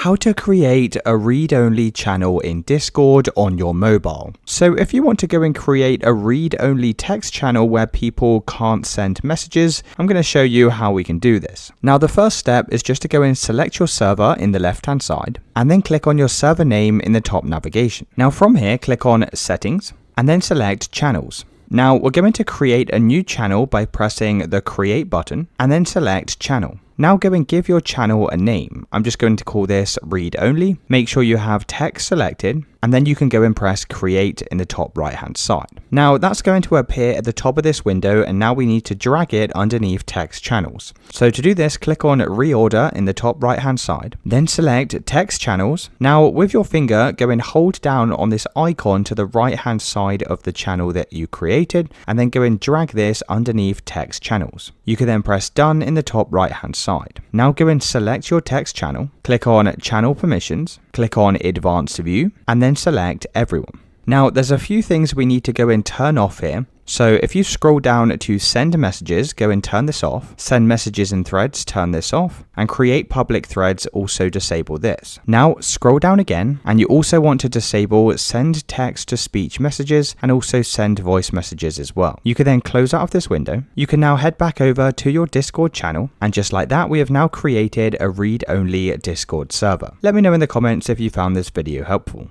how to create a read-only channel in Discord on your mobile. So if you want to go and create a read-only text channel where people can't send messages, I'm going to show you how we can do this. Now the first step is just to go and select your server in the left-hand side and then click on your server name in the top navigation. Now from here, click on Settings and then select Channels. Now we're going to create a new channel by pressing the Create button and then select Channel. Now go and give your channel a name. I'm just going to call this Read Only. Make sure you have text selected and then you can go and press Create in the top right hand side. Now that's going to appear at the top of this window and now we need to drag it underneath text channels. So to do this, click on Reorder in the top right hand side, then select Text Channels. Now with your finger, go and hold down on this icon to the right hand side of the channel that you created and then go and drag this underneath Text Channels. You can then press Done in the top right hand side. Now go and select your text channel, click on Channel Permissions, click on Advanced View, and then select Everyone. Now there's a few things we need to go and turn off here. So if you scroll down to Send Messages, go and turn this off. Send Messages in Threads, turn this off. And Create Public Threads, also disable this. Now scroll down again and you also want to disable Send Text to Speech Messages and also Send Voice Messages as well. You can then close out of this window. You can now head back over to your Discord channel and just like that we have now created a read-only Discord server. Let me know in the comments if you found this video helpful.